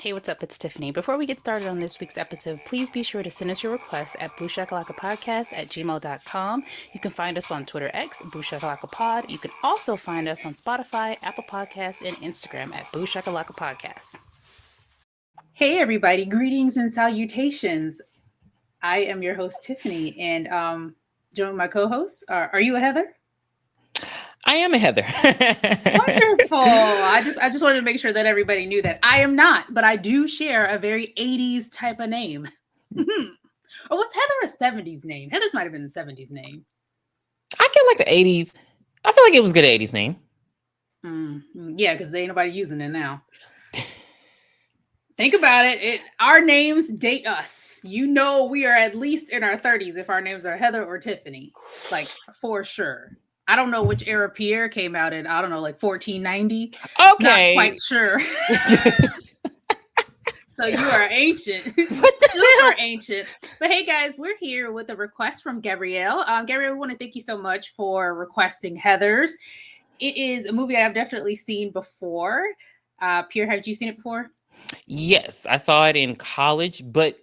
Hey, what's up? It's Tiffany. Before we get started on this week's episode, please be sure to send us your requests at BOOshakalaka@gmail.com. You can find us on Twitter X, BOOshakalaka You can also find us on Spotify, Apple Podcasts, and Instagram at BOOshakalaka Podcast. Hey, everybody. Greetings and salutations. I am your host, Tiffany, and joining my co-hosts, are you a Heather? I am a Heather. Wonderful. I just wanted to make sure that everybody knew that I am not, but I do share a very 80s type of name. Or was Heather a 70s name? Heather's might have been a 70s name. I feel like the 80s. I feel like it was a good 80s name. Yeah, because there ain't nobody using it now. Think about it. Our names date us. You know we are at least in our 30s if our names are Heather or Tiffany. Like, for sure. I don't know which era Pierre came out in. I don't know, like 1490. Okay. Not quite sure. So you are ancient. Super ancient. But hey, guys, we're here with a request from Gabrielle. Gabrielle, we want to thank you so much for requesting Heathers. It is a movie I've definitely seen before. Pierre, have you seen it before? Yes, I saw it in college, but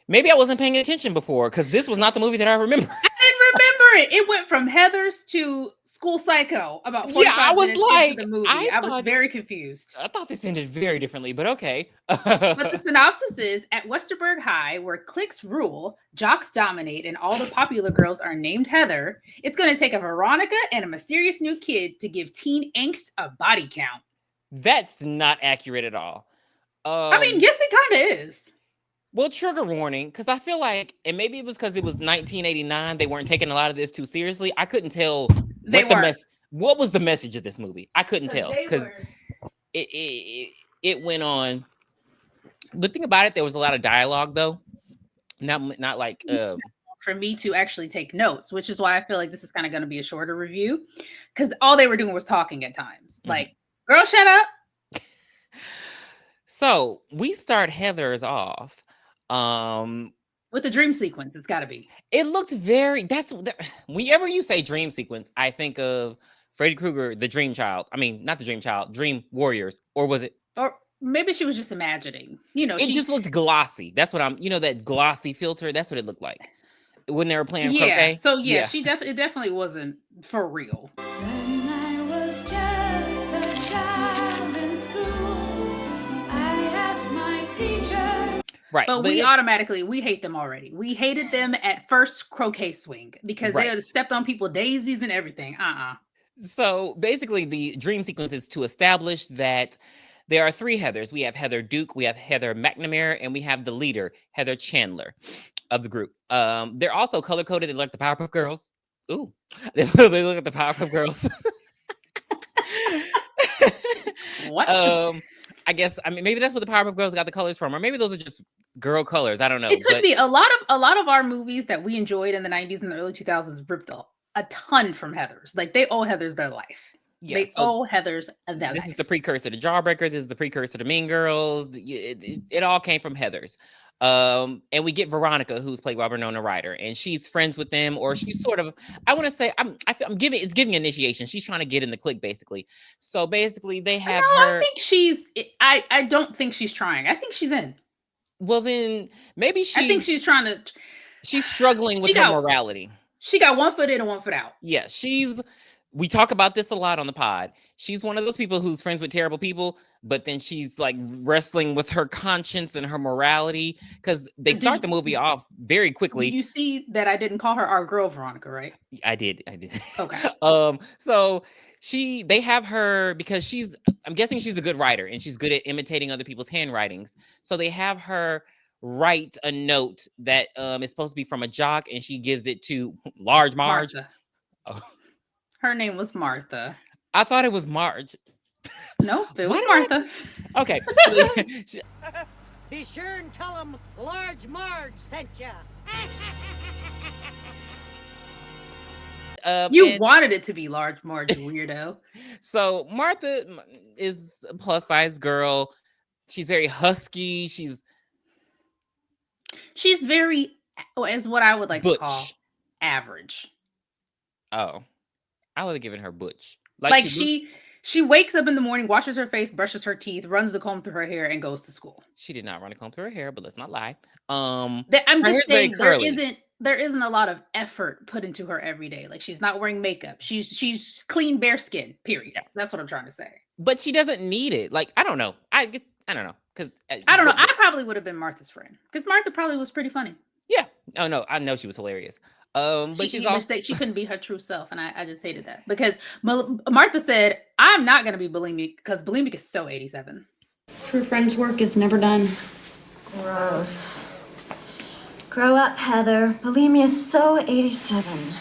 maybe I wasn't paying attention before because this was not the movie that I remember. I didn't remember it. It went from Heathers to School Psycho about 45 minutes into the movie. I was very confused. I thought this ended very differently, but okay. But the synopsis is, at Westerburg High, where cliques rule, jocks dominate, and all the popular girls are named Heather, it's going to take a Veronica and a mysterious new kid to give teen angst a body count. That's not accurate at all. I mean, yes, it kind of is. Well, trigger warning, because I feel like, and maybe it was because it was 1989, they weren't taking a lot of this too seriously. I couldn't tell what was the message of this movie. I couldn't tell because it went on. The thing about it, there was a lot of dialogue though, not like for me to actually take notes, which is why I feel like this is kind of going to be a shorter review because all they were doing was talking at times. Like, girl, shut up. So we start Heather's off. With the dream sequence, it's got to be. It looked very. Whenever you say dream sequence, I think of Freddy Krueger, the Dream Child. I mean, not the Dream Child, Dream Warriors, or was it? Or maybe she was just imagining. It just looked glossy. That's what that glossy filter. That's what it looked like when they were playing croquet. So yeah, she definitely wasn't for real. When I was just a child in school, I asked my teacher. Right. But we hate them already. We hated them at first croquet swing because they had stepped on people daisies and everything. So basically the dream sequence is to establish that there are three Heathers. We have Heather Duke, we have Heather McNamara, and we have the leader, Heather Chandler of the group. They're also color-coded. They look like the Powerpuff Girls. Ooh. They look like the Powerpuff Girls. What? I guess, maybe that's what the Powerpuff Girls got the colors from, or maybe those are just girl colors. I don't know. It could be. A lot of our movies that we enjoyed in the 90s and the early 2000s ripped a ton from Heathers. Like, they owe Heathers their life. Yeah, they owe Heathers their life. This is the precursor to Jawbreaker. This is the precursor to Mean Girls. It all came from Heathers. And we get Veronica, who's played by Winona Ryder, and she's friends with them, or she's sort of, I want to say, it's giving initiation. She's trying to get in the clique, basically. So basically, they have her. I don't think she's trying. I think she's in. Well, then maybe I think she's trying to. She's struggling with her morality. She got one foot in and one foot out. Yeah, we talk about this a lot on the pod. She's one of those people who's friends with terrible people, but then she's like wrestling with her conscience and her morality because they start the movie off very quickly. Did you see that I didn't call her our girl Veronica, right? I did. Okay. So they have her because I'm guessing she's a good writer and she's good at imitating other people's handwritings. So they have her write a note that is supposed to be from a jock, and she gives it to Large Marge. Martha. Oh. Her name was Martha. I thought it was Marge. No, it was Martha. Okay. Be sure and tell them Large Marge sent you. You wanted it to be Large Marge, weirdo. So Martha is a plus-size girl. She's very husky. She's very, as what I would like butch. To call, average. Oh. I would have given her butch. Like she She wakes up in the morning, washes her face, brushes her teeth, runs the comb through her hair, and goes to school. She did not run a comb through her hair, but let's not lie. I'm just saying there isn't a lot of effort put into her every day. Like she's not wearing makeup. She's clean, bare skin. Period. Yeah. That's what I'm trying to say. But she doesn't need it. Like I don't know. I don't know because I don't know. I probably would have been Martha's friend because Martha probably was pretty funny. Yeah. Oh no, I know she was hilarious. But she's also she couldn't be her true self, and I just hated that because Martha said, "I'm not going to be bulimic because bulimic is so 87." True friends' work is never done. Gross. Grow up, Heather. Bulimia is so 87.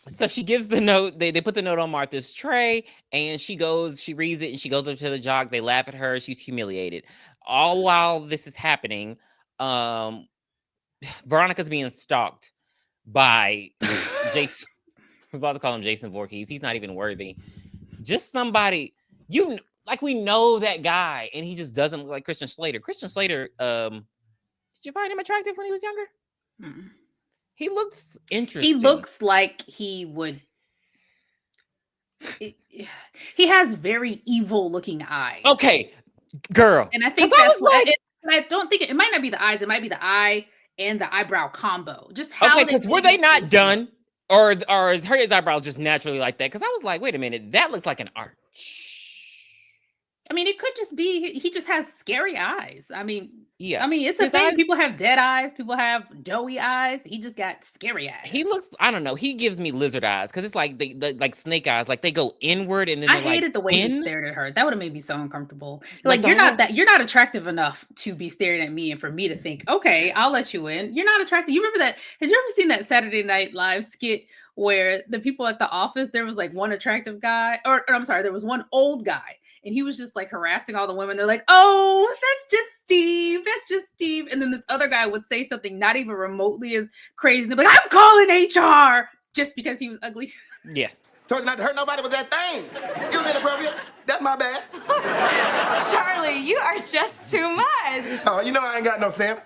So she gives the note. They put the note on Martha's tray, and she reads it, and she goes over to the jock. They laugh at her. She's humiliated. All while this is happening, Veronica's being stalked by Jason. I was about to call him Jason Voorhees. He's not even worthy. Just somebody, we know that guy, and he just doesn't look like Christian Slater. Christian Slater, did you find him attractive when he was younger? Mm. He looks interesting. He looks like he would. He has very evil looking eyes. Okay, girl. And I think that's what. I don't think it might not be the eyes. It might be the eye and the eyebrow combo. Just how okay, because were they not done, or is his eyebrows just naturally like that? Because I was like, wait a minute, that looks like an arch. I mean, it could just be he just has scary eyes. I mean, yeah. I mean, it's the thing. People have dead eyes. People have doughy eyes. He just got scary eyes. He looks. I don't know. He gives me lizard eyes because it's like they like snake eyes. Like they go inward and then I hated the way thin. he stared at her. That would have made me so uncomfortable. Like you're not attractive enough to be staring at me and for me to think, okay, I'll let you in. You're not attractive. You remember that? Have you ever seen that Saturday Night Live skit where the people at the office, there was like one attractive guy, or I'm sorry, there was one old guy. And he was just like harassing all the women. They're like, oh, that's just Steve. That's just Steve. And then this other guy would say something not even remotely as crazy. And they're like, I'm calling HR just because he was ugly. Yes. Told you not to hurt nobody with that thing. It was inappropriate. That's my bad. Charlie, you are just too much. Oh, you know I ain't got no sense.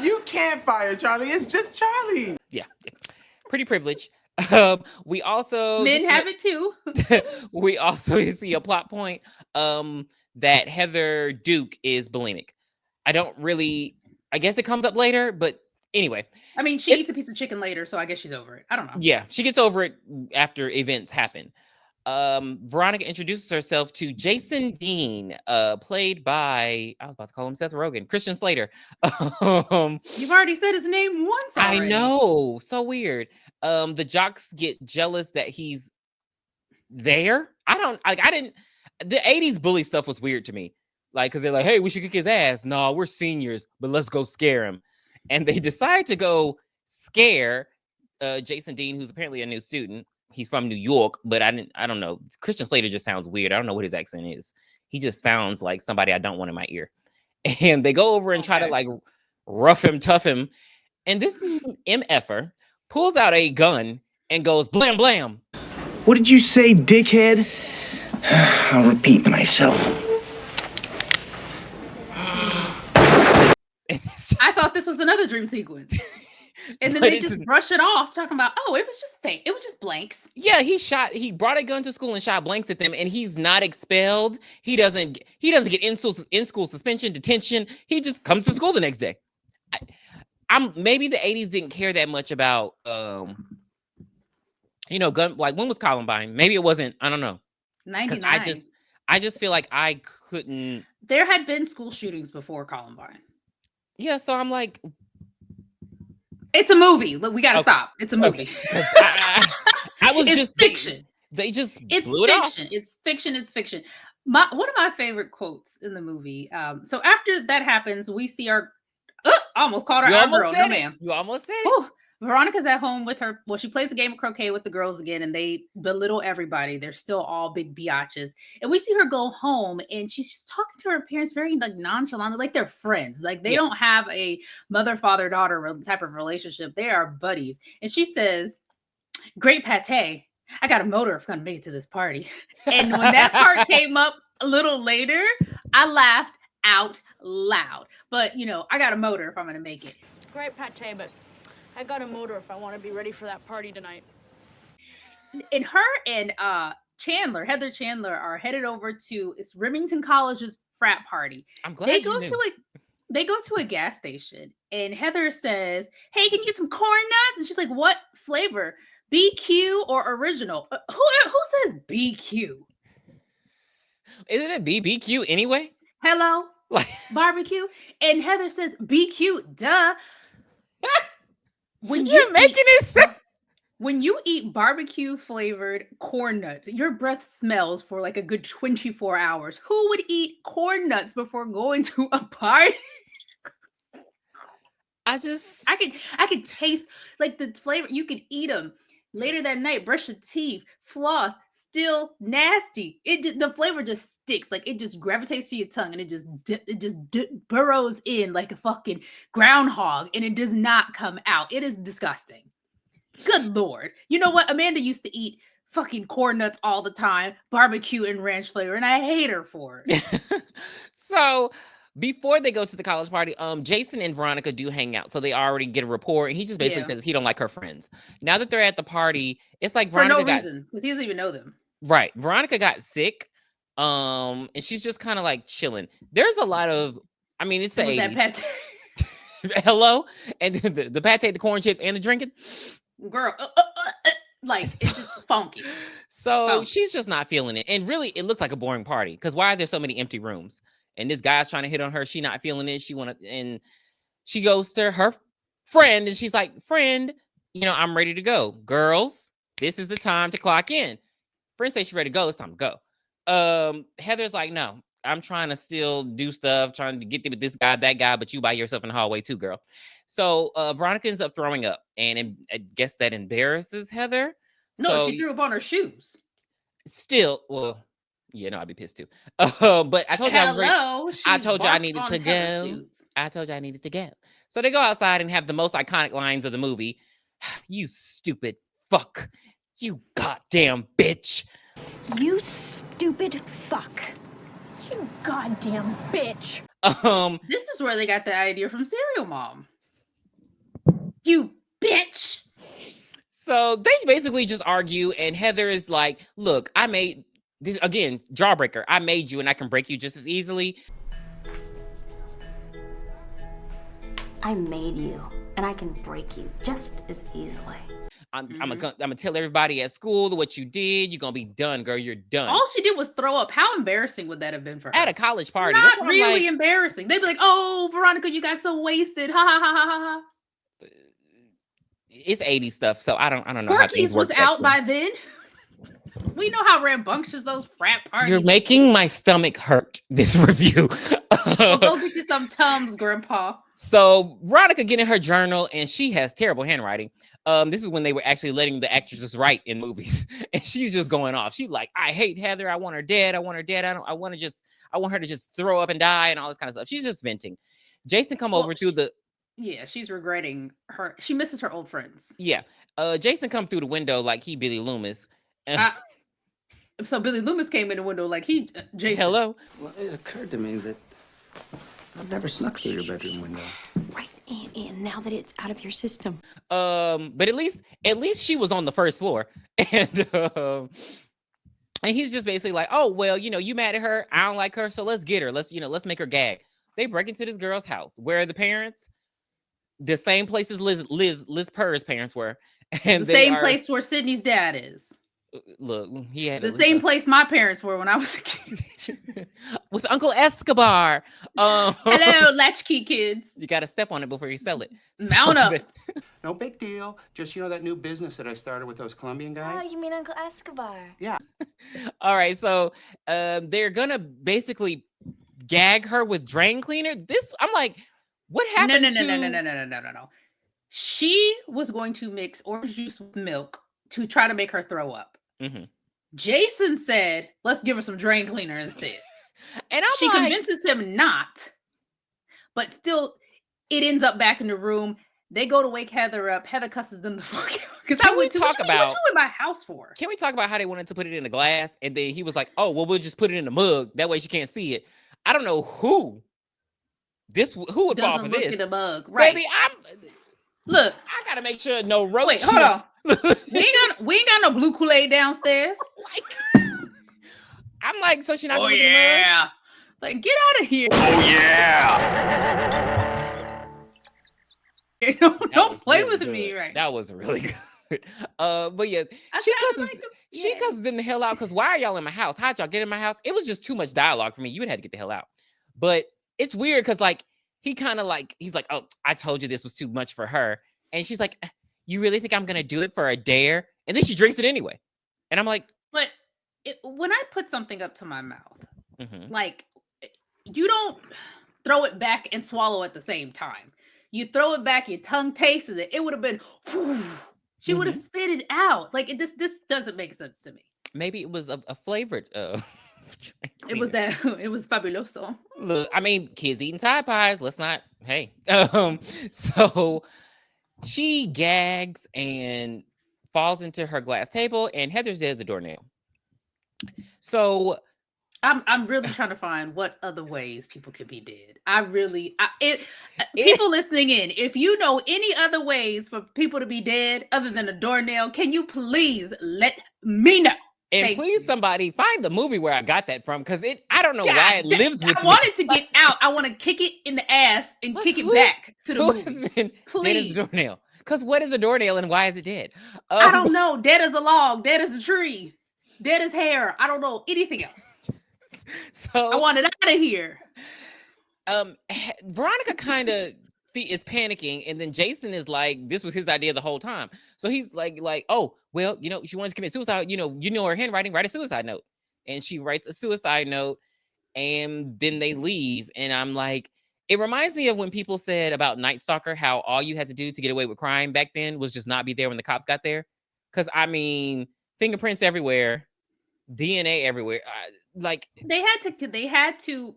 You can't fire Charlie. It's just Charlie. Yeah. Pretty privileged. We also men have it too. We also see a plot point that Heather Duke is bulimic. I guess it comes up later, but anyway. I mean, she eats a piece of chicken later, so I guess she's over it. I don't know. Yeah, she gets over it after events happen. Veronica introduces herself to Jason Dean, played by, I was about to call him Seth Rogen, Christian Slater. You've already said his name once already. I know, so weird. The jocks get jealous that he's there. The 80s bully stuff was weird to me. Like, because they're like, hey, we should kick his ass. No, we're seniors, but let's go scare him. And they decide to go scare Jason Dean, who's apparently a new student. He's from New York, but I don't know. Christian Slater just sounds weird. I don't know what his accent is. He just sounds like somebody I don't want in my ear. And they go over and try to like rough him, tough him. And this MFer pulls out a gun and goes blam blam. What did you say, dickhead? I'll repeat myself. I thought this was another dream sequence. And then they just brush it off, talking about, oh, it was just fake. It was just blanks. Yeah, he brought a gun to school and shot blanks at them, and he's not expelled. He doesn't get in-school suspension, detention. He just comes to school the next day. Maybe the 80s didn't care that much about gun, like when was Columbine? Maybe it wasn't, I don't know. 99. I just feel like I couldn't. There had been school shootings before Columbine. Yeah, so I'm like, it's a movie. Look, we gotta stop. It's a movie. Okay. I was it's fiction. They just it's blew it fiction. Off. It's fiction. It's fiction. One of my favorite quotes in the movie. So after that happens, we see our. Almost called her out girl. No, ma'am. You almost said it. Veronica's at home with her. Well, she plays a game of croquet with the girls again, and they belittle everybody. They're still all big biatches. And we see her go home, and she's just talking to her parents very like nonchalant, like they're friends. Like they don't have a mother, father, daughter type of relationship. They are buddies. And she says, "Great pate. I got a motor if I'm gonna make it to this party." And when that part came up a little later, I laughed out loud. But I got a motor if I'm gonna make it. Great pate, but I got a motor if I want to be ready for that party tonight. and her and Heather Chandler are headed over to it's Remington College's frat party. I'm glad they go to a gas station, and Heather says, "Hey, can you get some corn nuts?" And she's like, "What flavor? BQ or original?" Who says BQ? Isn't it BBQ anyway? Hello, Like barbecue. And Heather says BQ. Duh. When you're making it sound. When you eat barbecue flavored corn nuts, your breath smells for like a good 24 hours. Who would eat corn nuts before going to a party? I could taste like the flavor. You could eat them later that night, brush your teeth, floss, still nasty. The flavor just sticks. Like it just gravitates to your tongue, and it just burrows in like a fucking groundhog, and it does not come out. It is disgusting. Good Lord. You know what? Amanda used to eat fucking corn nuts all the time, barbecue and ranch flavor, and I hate her for it. So before they go to the college party, Jason and Veronica do hang out. So they already get a rapport, and he just basically says he don't like her friends. Now that they're at the party, it's like Veronica for no reason, because he doesn't even know them. Right. Veronica got sick. And she's just kind of like chilling. There's a lot of, I mean, it's the 80s. That pate? Hello? And the pate, the corn chips, and the drinking? Girl, like it's just funky. So she's just not feeling it. And really, it looks like a boring party. Because why are there so many empty rooms? And this guy's trying to hit on her. She not feeling it. And she goes to her friend, and she's like, "Friend, I'm ready to go. Girls, this is the time to clock in." Friend says she's ready to go. It's time to go. Heather's like, "No, I'm trying to still do stuff, trying to get with this guy, that guy, but you by yourself in the hallway too, girl." So Veronica ends up throwing up, and I guess that embarrasses Heather. No, she threw up on her shoes. Still, well, I'd be pissed too. But I told you I told you I needed to go. I told you I needed to go. So they go outside and have the most iconic lines of the movie. "You stupid fuck. You goddamn bitch. You stupid fuck. You goddamn bitch." This is where they got the idea from Serial Mom. You bitch. So they basically just argue, and Heather is like, "Look, I made this again, jawbreaker. I made you, and I can break you just as easily." I made you, and I can break you just as easily. I'm gonna tell everybody at school what you did. You're gonna be done, girl. You're done. All she did was throw up. How embarrassing would that have been for her? At a college party. Not really embarrassing. They'd be like, "Oh, Veronica, you got so wasted. Ha ha ha ha ha." It's 80s stuff, so I don't know Porky's how things work. Was out by then. We know how rambunctious those frat parties. You're making my stomach hurt, this review. Well, go get you some Tums, Grandpa. So Veronica getting her journal, and she has terrible handwriting. This is when they were actually letting the actresses write in movies, and she's just going off. She's like, "I hate Heather. I want her dead. I want her dead. I want her to just throw up and die," and all this kind of stuff. She's just venting. Jason over through the. Yeah, she's regretting her. She misses her old friends. Yeah. Jason come through the window like he Billy Loomis. So Billy Loomis came in the window like he Jason. Hello. Well, it occurred to me that I've never snuck through your bedroom window. Right, and now that it's out of your system. But at least she was on the first floor, and he's just basically like, "Oh well, you mad at her. I don't like her, so let's get her. Let's make her gag." They break into this girl's house. Where are the parents? The same place as Liz Purr's parents were, and the same place where Sydney's dad is. Look, he had the same place my parents were when I was a kid. With Uncle Escobar. Hello, latchkey kids. You got to step on it before you sell it. Mount up. No big deal. Just, that new business that I started with those Colombian guys. Oh, you mean Uncle Escobar? Yeah. All right, so they're going to basically gag her with drain cleaner. I'm like, what happened? No. She was going to mix orange juice with milk to try to make her throw up. Mm-hmm. Jason said, "Let's give her some drain cleaner instead." And she convinces him not, but still, it ends up back in the room. They go to wake Heather up. Heather cusses them the fuck out. Because what you in my house for? Can we talk about how they wanted to put it in a glass, and then he was like, "Oh, well, we'll just put it in a mug. That way she can't see it." I don't know who would fall for this. Look at a mug, right? Baby, look. I gotta make sure no roach. Wait, hold on. We ain't got no blue Kool-Aid downstairs. I'm like, so she not gonna yeah. Like, get out of here. Oh yeah. Don't play really with me right. That was really good. But yeah, she cusses them the hell out because why are y'all in my house? How'd y'all get in my house? It was just too much dialogue for me. You would have to get the hell out. But it's weird because like he kind of like he's like, oh, I told you this was too much for her. And she's like, you really think I'm gonna do it for a dare? And then she drinks it anyway. And I'm like, but when I put something up to my mouth, like you don't throw it back and swallow at the same time. You throw it back, your tongue tasted it. It would have been, whew, she would have spit it out. Like this doesn't make sense to me. Maybe it was a flavored. It was fabuloso. Look, I mean, kids eating Tide Pies. Let's not. Hey, so she gags and falls into her glass table, and Heather's dead as a doornail. So I'm really trying to find what other ways people can be dead. People listening in, if you know any other ways for people to be dead other than a doornail, can you please let me know? And please, somebody find the movie where I got that from, because I don't know why it lives with me. I want it to get out. I want to kick it in the ass and kick it back to the movie. Please. Dead as a doornail. Because what is a doornail and why is it dead? I don't know. Dead as a log. Dead as a tree. Dead as hair. I don't know anything else. So I want it out of here. Veronica kind of is panicking, and then Jason is like, this was his idea the whole time. So he's like, oh, well, she wants to commit suicide. You know her handwriting, write a suicide note. And she writes a suicide note, and then they leave. And I'm like, it reminds me of when people said about Night Stalker, how all you had to do to get away with crime back then was just not be there when the cops got there. Because I mean, fingerprints everywhere, DNA everywhere. Like they had to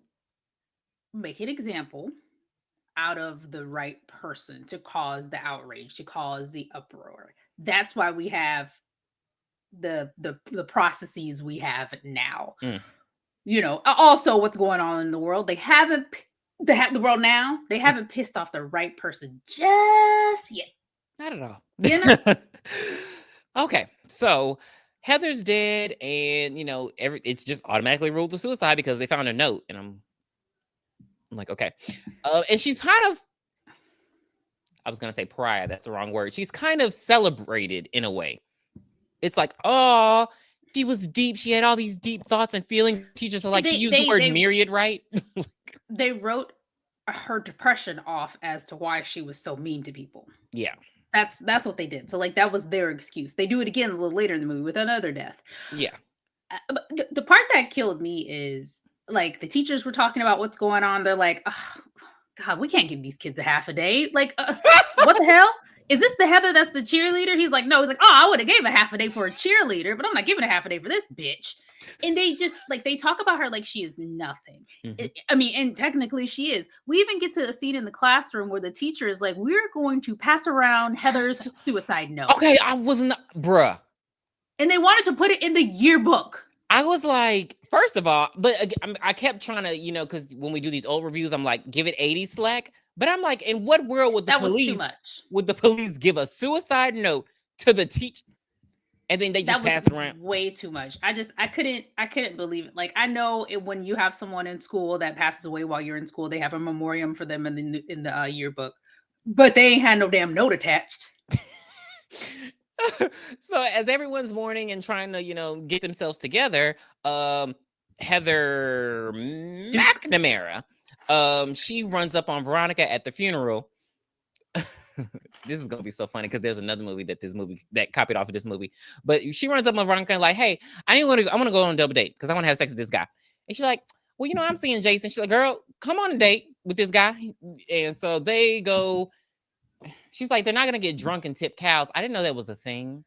make an example out of the right person to cause the outrage, to cause the uproar. That's why we have the processes we have now. Also what's going on in the world. They haven't pissed off the right person just yet. Not at all. Okay, so Heather's dead, and it's just automatically ruled to suicide because they found a note, and I'm like, okay. And she's kind of, I was gonna say pariah, that's the wrong word. She's kind of celebrated in a way. It's like, oh, she was deep. She had all these deep thoughts and feelings. Teachers are like, she used the word myriad, right? They wrote her depression off as to why she was so mean to people. Yeah. That's what they did. So like that was their excuse. They do it again a little later in the movie with another death. Yeah. But the part that killed me is like the teachers were talking about what's going on. They're like, oh, God, we can't give these kids a half a day. Like, what the hell? Is this the Heather that's the cheerleader? He's like, no. He's like, oh, I would have gave a half a day for a cheerleader, but I'm not giving a half a day for this bitch. And they just like, they talk about her like she is nothing. And technically she is. We even get to a scene in the classroom where the teacher is like, we're going to pass around Heather's suicide note. Okay, I wasn't, bruh. And they wanted to put it in the yearbook. I was like, first of all, but I kept trying to, because when we do these old reviews, I'm like, give it 80 slack. But I'm like, in what world would the police give a suicide note to the teacher? And then they just pass it around. Way too much. I couldn't believe it. Like, I know when you have someone in school that passes away while you're in school, they have a memoriam for them in the yearbook, but they ain't had no damn note attached. So as everyone's mourning and trying to, get themselves together, Heather McNamara, she runs up on Veronica at the funeral. This is gonna be so funny because there's another movie that copied off of this movie. But she runs up on Veronica and like, hey, I want to go on a double date because I want to have sex with this guy. And she's like, well, I'm seeing Jason. She's like, girl, come on a date with this guy. And so they go. She's like, they're not gonna get drunk and tip cows. I didn't know that was a thing.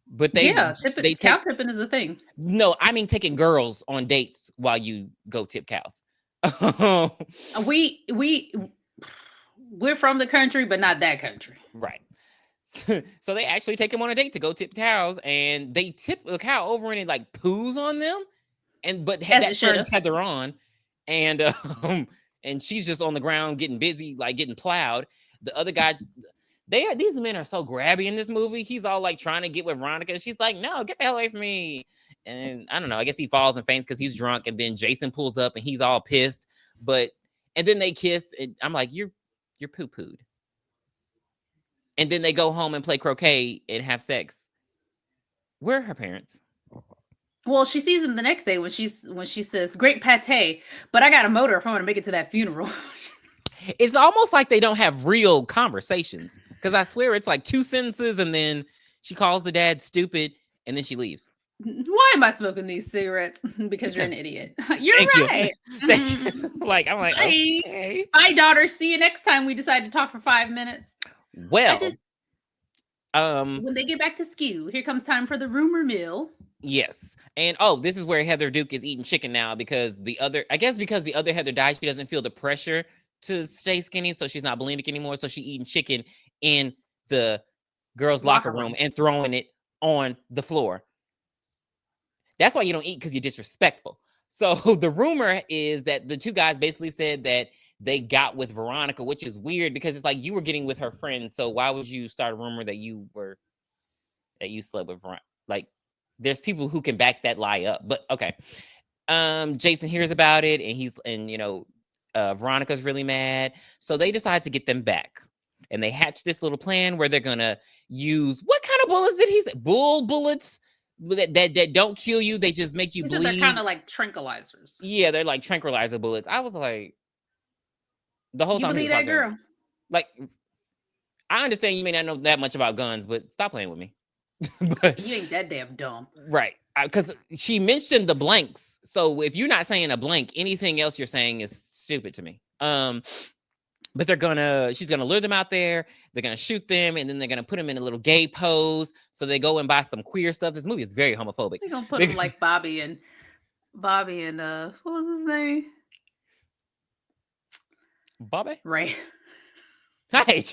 But cow tipping is a thing. No, I mean taking girls on dates while you go tip cows. We're from the country, but not that country. Right. So they actually take them on a date to go tip cows, and they tip the cow over and it like poos on them. But that turns Heather on, and she's just on the ground getting busy, like getting plowed. The other guy, These men are so grabby in this movie. He's all like trying to get with Veronica. She's like, no, get the hell away from me. And I don't know. I guess he falls and faints because he's drunk. And then Jason pulls up and he's all pissed. And then they kiss. And I'm like, you're poo-pooed. And then they go home and play croquet and have sex. Where are her parents? Well, she sees him the next day when she says, "Great pate, but I got a motor if I want to make it to that funeral." It's almost like they don't have real conversations, because I swear it's like 2 sentences and then she calls the dad stupid and then she leaves. Why am I smoking these cigarettes? Because you're an idiot. You're Thank right. You. Thank you. Like, I'm like, okay. Bye, daughter. See you next time we decide to talk for 5 minutes. Well, when they get back to Skew, here comes time for the rumor mill. Yes. And this is where Heather Duke is eating chicken now because the other Heather died, she doesn't feel the pressure to stay skinny, so she's not bulimic anymore. So she's eating chicken in the girls' locker room and throwing it on the floor. That's why you don't eat, because you're disrespectful. So the rumor is that the 2 guys basically said that they got with Veronica, which is weird because it's like you were getting with her friend. So why would you start a rumor that you slept with Veronica? Like, there's people who can back that lie up, but okay. Jason hears about it and Veronica's really mad. So they decide to get them back. And they hatch this little plan where they're going to use, what kind of bullets did he say? Bullets that don't kill you. They just make you bleed. They're kind of like tranquilizers. Yeah, they're like tranquilizer bullets. I was like, the whole time. You believe that girl? Like, I understand you may not know that much about guns, but stop playing with me. But you ain't that damn dumb. Right. Because she mentioned the blanks. So if you're not saying a blank, anything else you're saying is stupid to me. But she's gonna lure them out there. They're gonna shoot them, and then they're gonna put them in a little gay pose. So they go and buy some queer stuff. This movie is very homophobic. They're gonna put them like Bobby and what was his name? Bobby? Right. Hi.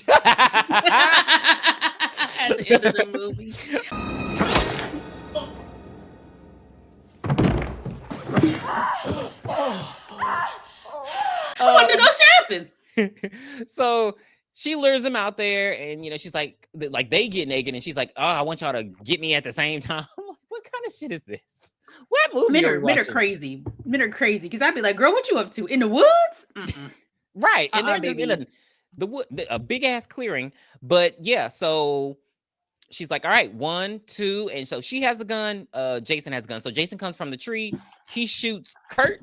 At the end of the movie. What did go shopping? So she lures them out there, and she's like they get naked, and she's like, "Oh, I want y'all to get me at the same time." I'm like, what kind of shit is this? What movie? Men are crazy. Men are crazy because I'd be like, "Girl, what you up to? In the woods?" Right, and they're just in a big ass clearing. But yeah, so she's like, all right, 1, 2, and so she has a gun. Jason has a gun. So Jason comes from the tree. He shoots Kurt,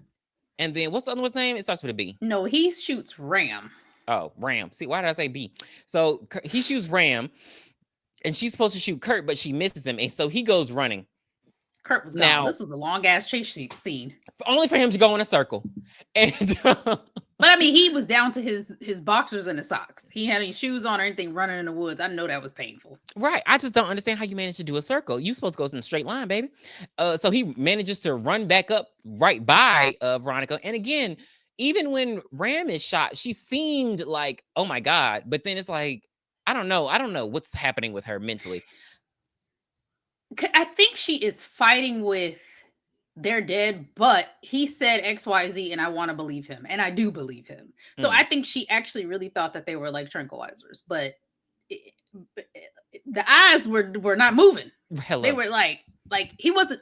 and then what's the other one's name? It starts with a B. No, he shoots Ram. Oh, Ram. See, why did I say B? So he shoots Ram, and she's supposed to shoot Kurt, but she misses him, and so he goes running. Kurt was gone. Now, this was a long ass chase scene. Only for him to go in a circle. And but I mean, he was down to his boxers and his socks. He had any shoes on or anything running in the woods. I know that was painful. Right. I just don't understand how you managed to do a circle. You supposed to go in a straight line, baby. So he manages to run back up right by Veronica. And again, even when Ram is shot, she seemed like, oh my God. But then it's like, I don't know what's happening with her mentally. I think she is fighting with they're dead, but he said XYZ and I want to believe him. And I do believe him. So I think she actually really thought that they were like tranquilizers, but the eyes were not moving. Hello. They were like he wasn't.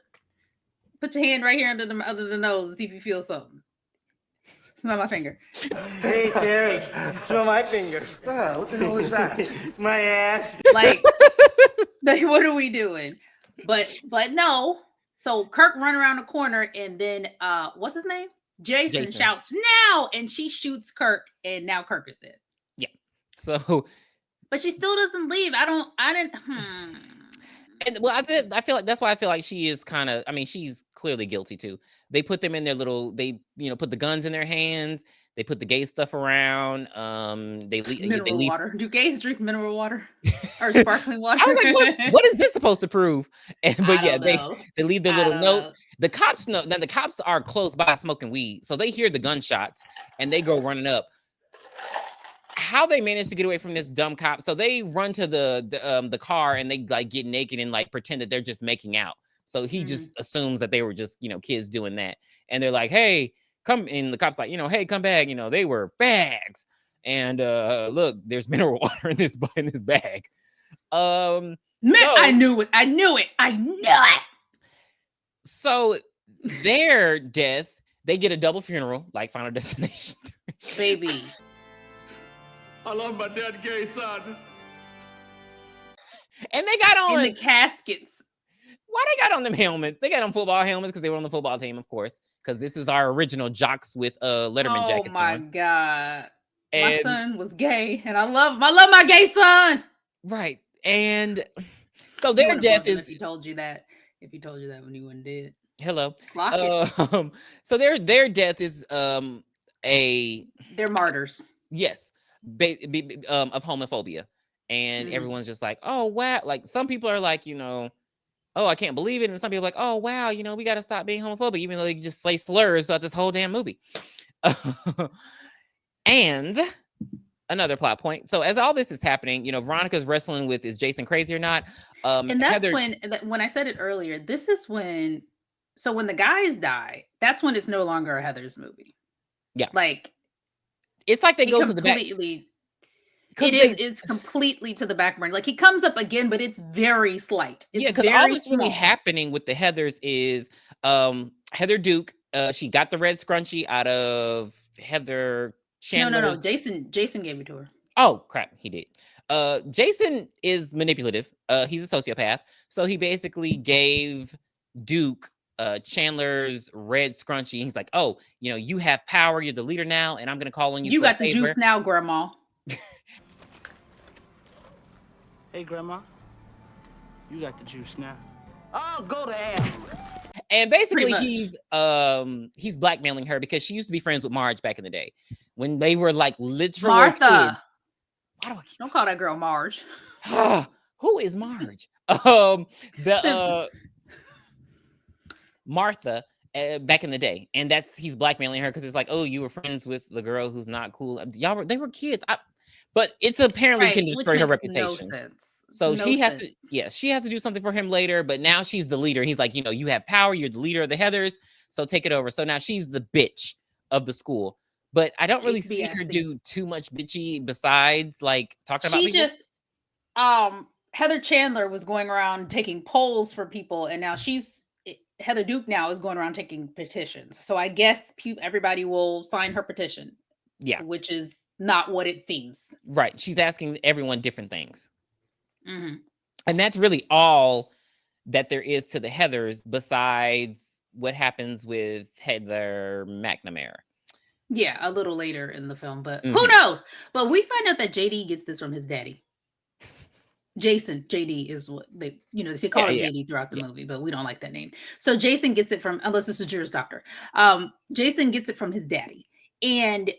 Put your hand right here under the nose and see if you feel something. Smell my finger. Hey, Terry, smell my finger. Oh, what the hell is that? My ass. Like, what are we doing? But no. So Kirk run around the corner, and then what's his name? Jason shouts now, and she shoots Kirk, and now Kirk is dead. Yeah. So, but she still doesn't leave. I didn't. And well, I feel like that's why I feel like she is kind of. I mean, she's clearly guilty too. They put them in their little. They put the guns in their hands. They put the gay stuff around. They leave water. Do gays drink mineral water or sparkling water? I was like, what is this supposed to prove? But yeah, they leave their little note. The cops know. Now the cops are close by smoking weed, so they hear the gunshots and they go running up. How they managed to get away from this dumb cop? So they run to the car and they like get naked and like pretend that they're just making out. So he just assumes that they were just kids doing that, and they're like, hey. Come, and the cop's like, hey, come back. They were fags. And look, there's mineral water in this bag. I knew it. I knew it. So their death, they get a double funeral, like Final Destination. Baby. I love my dead gay son. And they got on in the caskets. Why they got on them helmets? They got on football helmets because they were on the football team, of course. Because this is our original jocks with Letterman jackets. Oh my God. And my son was gay, and I love my gay son. Right. And so their death is. If he told you that when you went dead. Hello. So their death is they're martyrs. Yes. Of homophobia. And everyone's just like, oh wow. Like some people are like, oh, I can't believe it. And some people are like, oh wow, we got to stop being homophobic, even though they just say slurs throughout this whole damn movie. And another plot point. So as all this is happening, Veronica's wrestling with, is Jason crazy or not? And that's when I said it earlier, this is when the guys die, that's when it's no longer a Heather's movie. Yeah. Like it's like they go to the back. It's completely to the back burner. Like he comes up again, but it's very slight. It's because all that's really happening with the Heathers is Heather Duke, she got the red scrunchie out of Heather Chandler's. No. Jason gave it to her. Oh crap, he did. Jason is manipulative. He's a sociopath. So he basically gave Duke Chandler's red scrunchie. He's like, oh, you have power. You're the leader now, and I'm gonna call on you. You got the juice now, Grandma. Hey, Grandma. You got the juice now. Oh, go to hell. And basically, he's blackmailing her because she used to be friends with Marge back in the day when they were like literal Martha. Kids. Don't call that girl Marge. Who is Marge? Martha back in the day, and he's blackmailing her because it's like, oh, you were friends with the girl who's not cool. They were kids, but it's apparently can destroy her reputation. No sense. So she has to do something for him later. But now she's the leader. He's like, you have power. You're the leader of the Heathers. So take it over. So now she's the bitch of the school. But I don't really see her do too much bitchy besides like talking about people. Heather Chandler was going around taking polls for people, and now Heather Duke now is going around taking petitions. So I guess everybody will sign her petition. Yeah. Which is not what it seems. Right. She's asking everyone different things. Mm-hmm. And that's really all that there is to the Heathers besides what happens with Heather McNamara. Yeah, a little later in the film, but who knows? But we find out that JD gets this from his daddy. Jason, JD is what they call him JD throughout the movie, but we don't like that name. So Jason gets it from, unless it's a Juris Doctor. Jason gets it from his daddy. And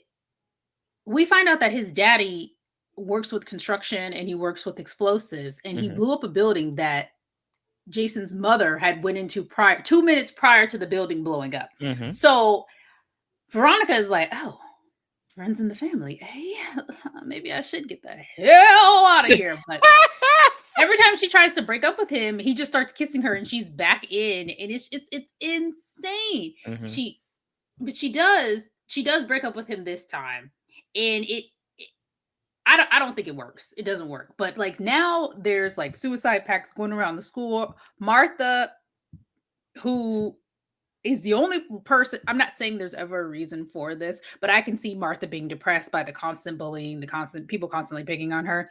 we find out that his daddy works with construction and he works with explosives, and he blew up a building that Jason's mother had went into 2 minutes prior to the building blowing up. So Veronica is like, oh, friends in the family. Hey, maybe I should get the hell out of here. But every time she tries to break up with him, he just starts kissing her and she's back in. And it's insane. She does break up with him this time. And I don't think it works. It doesn't work. But like now there's like suicide pacts going around the school. Martha, who is the only person, I'm not saying there's ever a reason for this, but I can see Martha being depressed by the constant bullying, the constant people constantly picking on her.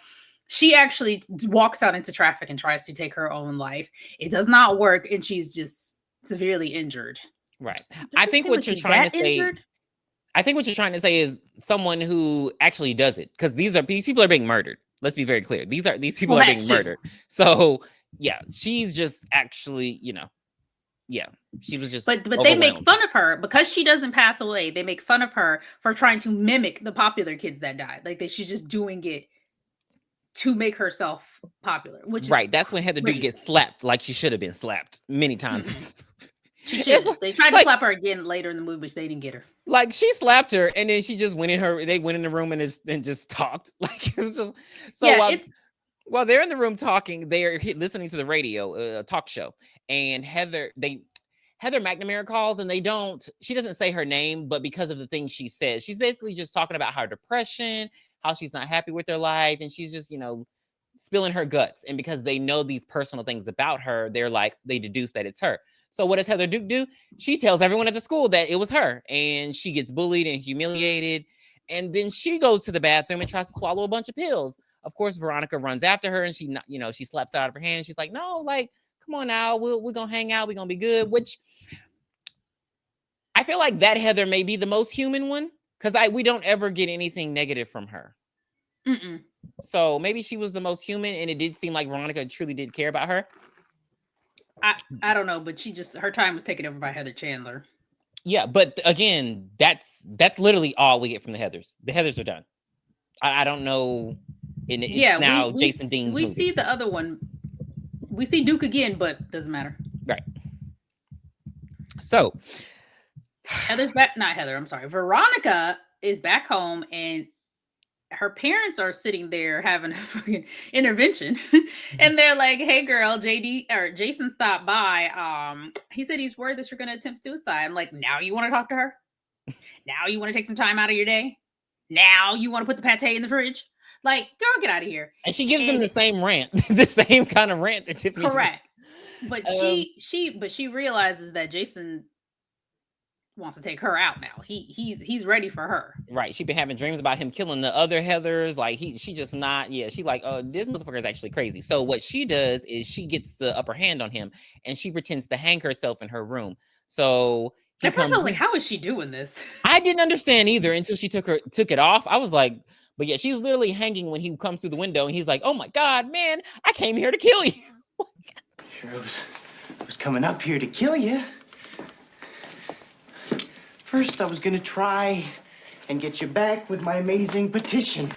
She actually walks out into traffic and tries to take her own life. It does not work, and she's just severely injured. Right. I think what you're trying to say is someone who actually does it, because these people are being murdered. Let's be very clear. These people are being murdered. So yeah, she's just actually, she was just. But they make fun of her because she doesn't pass away. They make fun of her for trying to mimic the popular kids that died. Like she's just doing it to make herself popular. Which is right. That's when Heather Duke gets slapped, like she should have been slapped many times. She should. They tried to slap her again later in the movie, but they didn't get her. Like she slapped her, and then she just went in the room and just talked. Like it was just so. While they're in the room talking, they're listening to the radio, talk show, and Heather Heather McNamara calls and she doesn't say her name, but because of the things she says, she's basically just talking about her depression, how she's not happy with her life. And she's just, spilling her guts. And because they know these personal things about her, they deduce that it's her. So what does Heather Duke do? She tells everyone at the school that it was her, and she gets bullied and humiliated. And then she goes to the bathroom and tries to swallow a bunch of pills. Of course, Veronica runs after her and she slaps it out of her hand. And she's like, no, like, come on now, we're going to hang out. We're going to be good, which I feel like that Heather may be the most human one because we don't ever get anything negative from her. Mm-mm. So maybe she was the most human, and it did seem like Veronica truly did care about her. I don't know, but her time was taken over by Heather Chandler. Yeah, but again, that's literally all we get from the Heathers. The Heathers are done. I don't know. It's now Jason Dean's movie. We see the other one. We see Duke again, but doesn't matter. Right. So Heather's back. Not Heather. I'm sorry. Veronica is back home, and her parents are sitting there having a fucking intervention. And they're like, hey girl, Jason stopped by. He said he's worried that you're going to attempt suicide. I'm like, now you want to talk to her? Now you want to take some time out of your day? Now you want to put the pate in the fridge? Like, girl, get out of here. And she gives them the same rant, the same kind of rant that Tiffany. Correct. But she realizes that Jason wants to take her out now. He's ready for her. Right. She's been having dreams about him killing the other Heathers. Like she just not. Yeah. She like, oh, this motherfucker is actually crazy. So what she does is she gets the upper hand on him, and she pretends to hang herself in her room. So at first I was like, how is she doing this? I didn't understand either until she took it off. I was like, but yeah, she's literally hanging when he comes through the window, and he's like, oh my God, man, I came here to kill you. Sure was coming up here to kill you. First, I was gonna try and get you back with my amazing petition.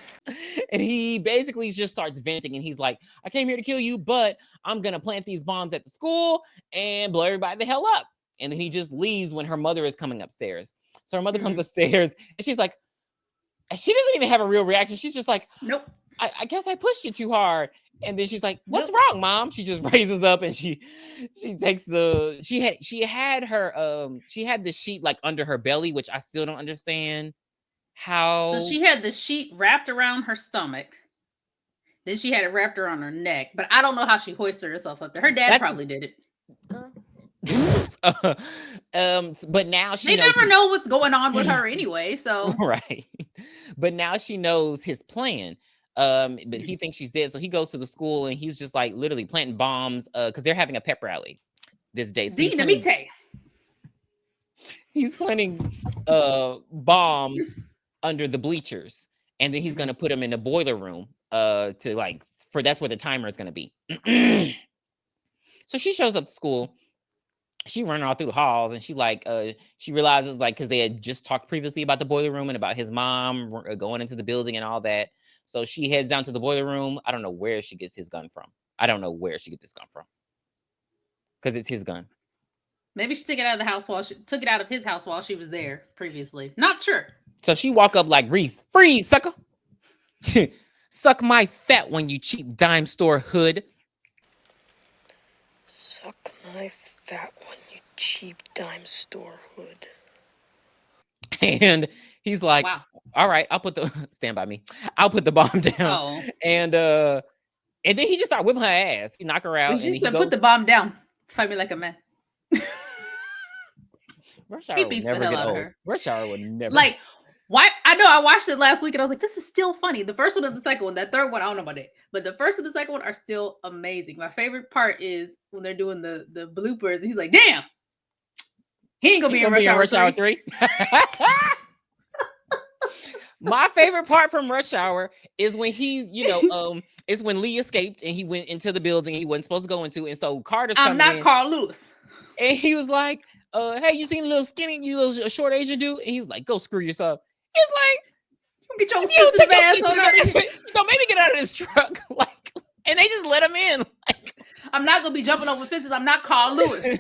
And he basically just starts venting, and he's like, I came here to kill you, but I'm gonna plant these bombs at the school and blow everybody the hell up. And then he just leaves when her mother is coming upstairs. So her mother comes upstairs, and she's like, she doesn't even have a real reaction. She's just like, nope. I guess I pushed you too hard. And then she's like, what's wrong, Mom? She just raises up, and she takes she had the sheet like under her belly, which I still don't understand how. So she had the sheet wrapped around her stomach. Then she had it wrapped around her neck, but I don't know how she hoisted herself up there. Her dad probably did it. But now they never know what's going on with her anyway. So right. But now she knows his plan. But he thinks she's dead, so he goes to the school, and he's just like literally planting bombs because they're having a pep rally this day. So he's planting bombs under the bleachers, and then he's gonna put them in the boiler room that's where the timer is gonna be. So she shows up to school. She running all through the halls, and she realizes because they had just talked previously about the boiler room and about his mom going into the building and all that. So she heads down to the boiler room. I don't know where she gets his gun from. I don't know where she gets this gun from because it's his gun. Maybe she took it out of the house took it out of his house while she was there previously. Not sure. So she walk up like Reese, freeze, sucker. Suck my fat one, you cheap dime store hood. Suck my fat one, you cheap dime store hood. And he's like, wow. All right, stand by me. I'll put the bomb down. Oh. And then he just started whipping her ass. He knocked her out. She said, put the bomb down. Fight me like a man. Rush Hour would never get old. Rush Hour would never. Like, why? I know I watched it last week, and I was like, this is still funny. The first one and the second one. That third one, I don't know about it. But the first and the second one are still amazing. My favorite part is when they're doing the bloopers, and he's like, damn. He ain't gonna be in Rush Hour 3. My favorite part from Rush Hour is when is when Lee escaped and he went into the building he wasn't supposed to go into, and so Carter's coming in. I'm not Carl Lewis. And he was like, hey, you seen a little skinny, you little short Asian dude? And he's like, go screw yourself. He's like, get your sister's ass on. So maybe get out of this truck. And they just let him in. I'm not gonna be jumping over fences. I'm not Carl Lewis.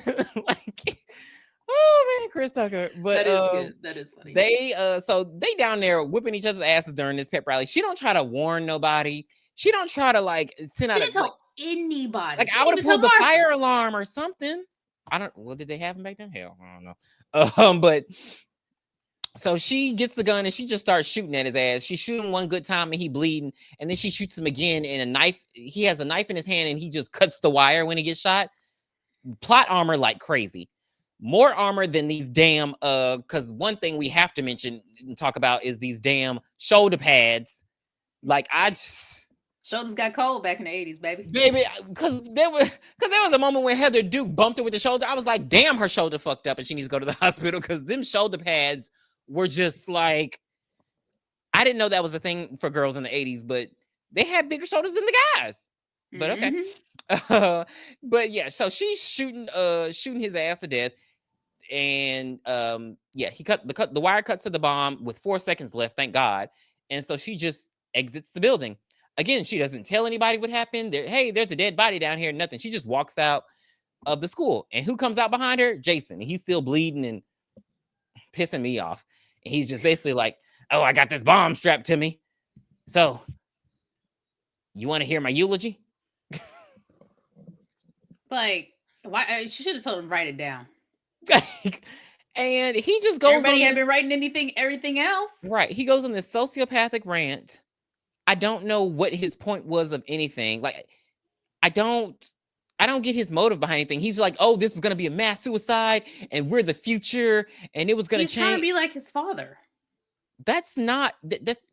Oh man, Chris Tucker. But that is good. That is funny. They down there whipping each other's asses during this pep rally. She don't try to warn nobody. She don't try to send out. She didn't tell anybody. I would have pulled the fire alarm or something. Did they have them back then? Hell, I don't know. But so she gets the gun and she just starts shooting at his ass. She shoots him one good time and he bleeding, and then she shoots him again and a knife. He has a knife in his hand and he just cuts the wire when he gets shot. Plot armor like crazy. More armor than these damn because one thing we have to mention and talk about is these damn shoulder pads. Like shoulders got cold back in the 80s, baby. Because there was a moment when Heather Duke bumped her with the shoulder. I was like, damn, her shoulder fucked up and she needs to go to the hospital because them shoulder pads were just like, I didn't know that was a thing for girls in the 80s, but they had bigger shoulders than the guys. But okay. But yeah, so she's shooting his ass to death. And the wire cuts to the bomb with 4 seconds left, thank God. And so she just exits the building. Again, she doesn't tell anybody what happened. Hey, there's a dead body down here. Nothing. She just walks out of the school. And who comes out behind her? Jason. He's still bleeding and pissing me off. And he's just basically like, oh, I got this bomb strapped to me. So, you want to hear my eulogy? Like, why? She should have told him to write it down. And he just goes. Everybody had been writing everything else. Right. He goes on this sociopathic rant. I don't know what his point was of anything. Like, I don't get his motive behind anything. He's like, oh, this is going to be a mass suicide and we're the future and it was going to change. He's trying to be like his father. That's not,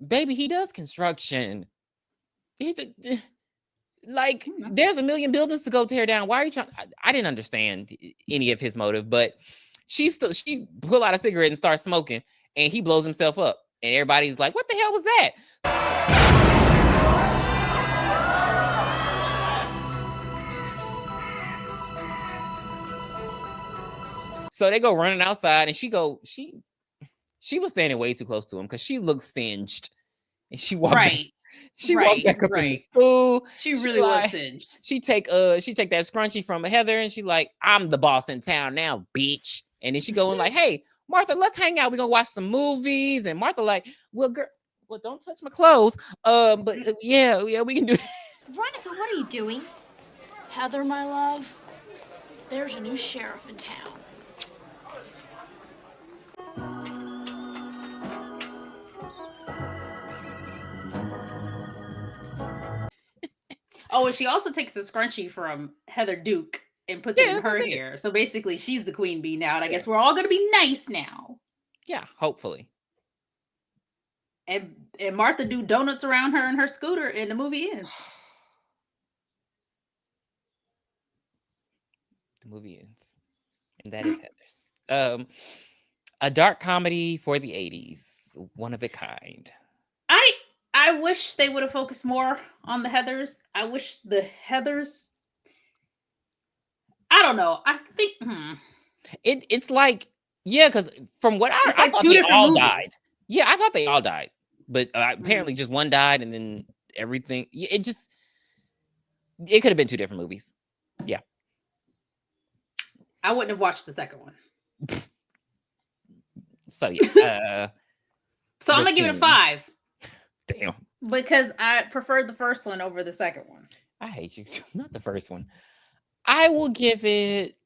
baby, he does construction. Like, there's a million buildings to go tear down. Why are you trying? I didn't understand any of his motive, but she pull out a cigarette and starts smoking and he blows himself up. And everybody's like, what the hell was that? So they go running outside and she was standing way too close to him because she looks singed. And she walked walked back up in the school. She really was singed. She take that scrunchie from Heather and she like, I'm the boss in town now, bitch. And then she going like, hey, Martha, let's hang out. We're gonna watch some movies. And Martha like, well, girl, don't touch my clothes. But yeah, we can do it. Veronica, what are you doing? Heather, my love, there's a new sheriff in town. Oh, and she also takes the scrunchie from Heather Duke and puts it in her hair. So basically, she's the queen bee now. And I guess we're all going to be nice now. Yeah, hopefully. And Martha do donuts around her and her scooter, and the movie ends. The movie ends. And that is Heather's. A dark comedy for the 80s. One of a kind. I wish they would have focused more on the Heathers. I wish the Heathers. I don't know. I think it's like, yeah, because from what I thought they all died. Yeah, I thought they all died, but apparently just one died, and then everything. It could have been two different movies. Yeah, I wouldn't have watched the second one. So yeah. So I'm gonna give it a 5. Damn. Because I preferred the first one over the second one. I hate you. Not the first one. I will give it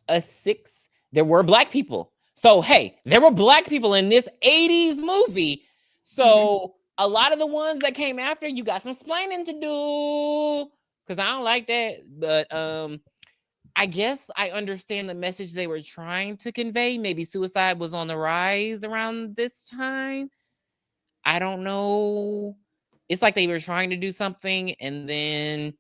a 6. There were black people. So, hey, there were black people in this 80s movie. So, a lot of the ones that came after, you got some splaining to do. Because I don't like that. But I guess I understand the message they were trying to convey. Maybe suicide was on the rise around this time. I don't know. It's like they were trying to do something, and then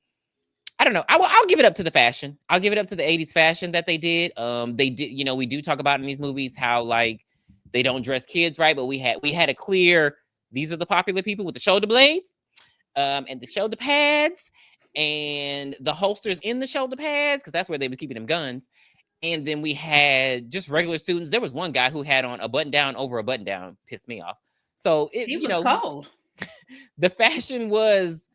I don't know. I'll give it up to the fashion. I'll give it up to the 80s fashion that they did. They did, we do talk about in these movies how like they don't dress kids right, but we had a clear, these are the popular people with the shoulder blades, and the shoulder pads, and the holsters in the shoulder pads, because that's where they were keeping them guns. And then we had just regular students. There was one guy who had on a button down over a button down. Pissed me off. So it was cold. The fashion was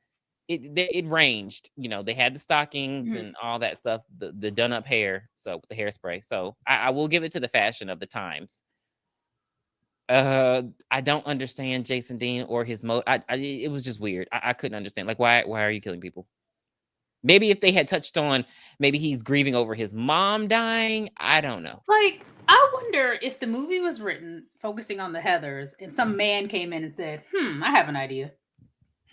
it ranged. They had the stockings and all that stuff, the done up hair, so the hairspray. So I will give it to the fashion of the times. I don't understand Jason Dean or his it was just weird. I couldn't understand. Like, why are you killing people? Maybe if they had touched on, maybe he's grieving over his mom dying. I don't know. Like, I wonder if the movie was written focusing on the Heathers and some man came in and said, I have an idea.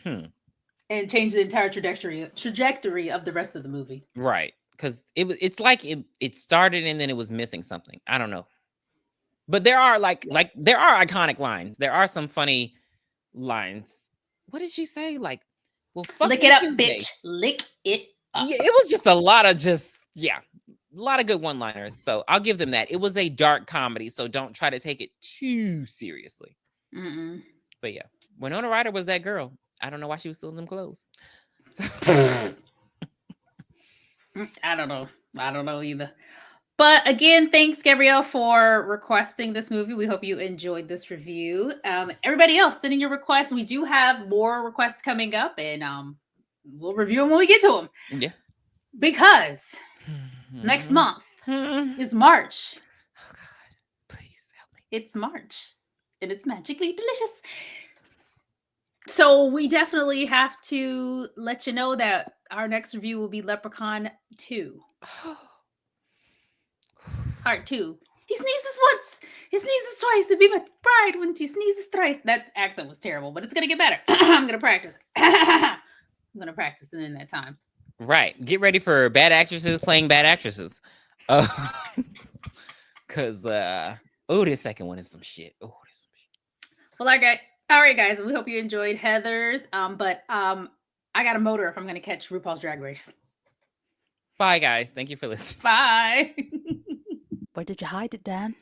And changed the entire trajectory of the rest of the movie. Right. Because it's like it started and then it was missing something. I don't know. But there are like there are iconic lines. There are some funny lines. What did she say? Like, well, fuck lick it up, Tuesday. bitch. Lick it up. Yeah, it was just a lot of a lot of good one-liners. So I'll give them that. It was a dark comedy, so don't try to take it too seriously. But yeah, Winona Ryder was that girl. I don't know why she was still in them clothes. I don't know. I don't know either. But again, thanks, Gabrielle, for requesting this movie. We hope you enjoyed this review. Everybody else, send in your requests. We do have more requests coming up, and we'll review them when we get to them. Yeah. Because next month is March. Oh, God. Please help me. It's March, and it's magically delicious. So we definitely have to let you know that our next review will be Leprechaun 2. Part 2. He sneezes once. He sneezes twice. To be my bride when he sneezes thrice. That accent was terrible, but it's going to get better. I'm going to practice. I'm going to practice it in that time. Right. Get ready for bad actresses playing bad actresses. Because, this second one is some shit. Oh, there's some shit. Well, all right, guys. We hope you enjoyed Heathers. But I got a motor if I'm going to catch RuPaul's Drag Race. Bye, guys. Thank you for listening. Bye. Where did you hide it, Dan?